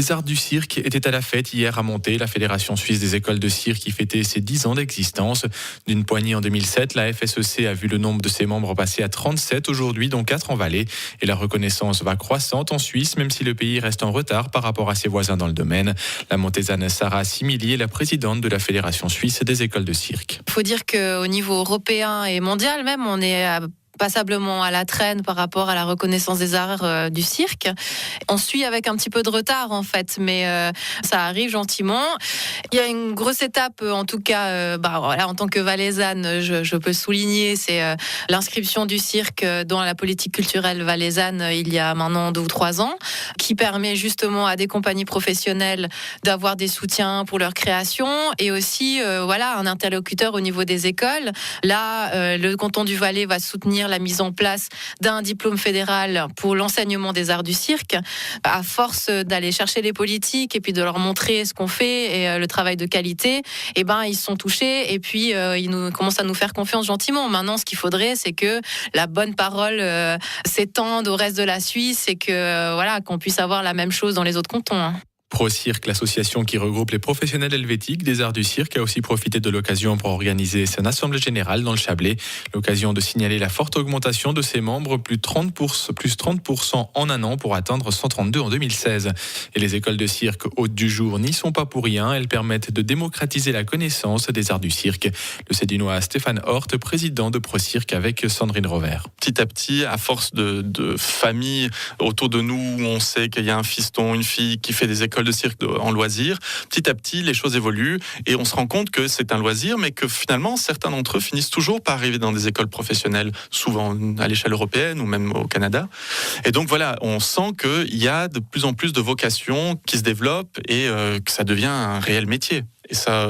Les arts du cirque étaient à la fête hier à Monté. La Fédération suisse des écoles de cirque qui fêtait ses 10 ans d'existence. D'une poignée en 2007, la FSEC a vu le nombre de ses membres passer à 37 aujourd'hui, dont 4 en Valais. Et la reconnaissance va croissante en Suisse, même si le pays reste en retard par rapport à ses voisins dans le domaine. La Montésane Sarah Simili est la présidente de la Fédération suisse des écoles de cirque. Il faut dire qu'au niveau européen et mondial même, on est passablement à la traîne par rapport à la reconnaissance des arts du cirque. On suit avec un petit peu de retard en fait, mais ça arrive gentiment. Il y a une grosse étape, en tout cas, en tant que valaisanne, je peux souligner, c'est l'inscription du cirque dans la politique culturelle valaisanne il y a maintenant 2 ou 3 ans, qui permet justement à des compagnies professionnelles d'avoir des soutiens pour leur création et aussi un interlocuteur au niveau des écoles. Là, le canton du Valais va soutenir la mise en place d'un diplôme fédéral pour l'enseignement des arts du cirque. À force d'aller chercher les politiques et puis de leur montrer ce qu'on fait et le travail de qualité, ils se sont touchés et puis ils commencent à nous faire confiance gentiment. Maintenant, ce qu'il faudrait, c'est que la bonne parole s'étende au reste de la Suisse et que qu'on puisse avoir la même chose dans les autres cantons. ProCirque, l'association qui regroupe les professionnels helvétiques des arts du cirque, a aussi profité de l'occasion pour organiser son assemblée générale dans le Chablais. L'occasion de signaler la forte augmentation de ses membres, plus 30% en un an pour atteindre 132 en 2016. Et les écoles de cirque hôtes du jour n'y sont pas pour rien. Elles permettent de démocratiser la connaissance des arts du cirque. Le Cédunois Stéphane Hort, président de ProCirque avec Sandrine Rover. Petit à petit, à force de familles autour de nous, où on sait qu'il y a un fiston, une fille qui fait des écoles de cirque en loisir, petit à petit les choses évoluent et on se rend compte que c'est un loisir mais que finalement certains d'entre eux finissent toujours par arriver dans des écoles professionnelles, souvent à l'échelle européenne ou même au Canada. Et donc voilà, on sent qu'il y a de plus en plus de vocations qui se développent et que ça devient un réel métier. Et ça,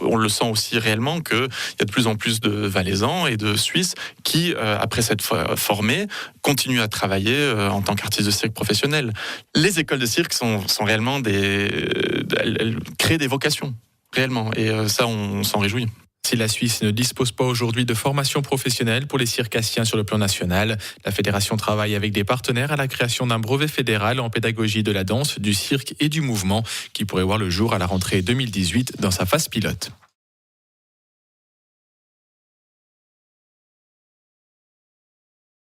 on le sent aussi réellement qu'il y a de plus en plus de Valaisans et de Suisses qui, après s'être formés, continuent à travailler en tant qu'artistes de cirque professionnels. Les écoles de cirque sont réellement elles créent des vocations, réellement. Et ça, on s'en réjouit. Si la Suisse ne dispose pas aujourd'hui de formation professionnelle pour les circassiens sur le plan national, la fédération travaille avec des partenaires à la création d'un brevet fédéral en pédagogie de la danse, du cirque et du mouvement qui pourrait voir le jour à la rentrée 2018 dans sa phase pilote.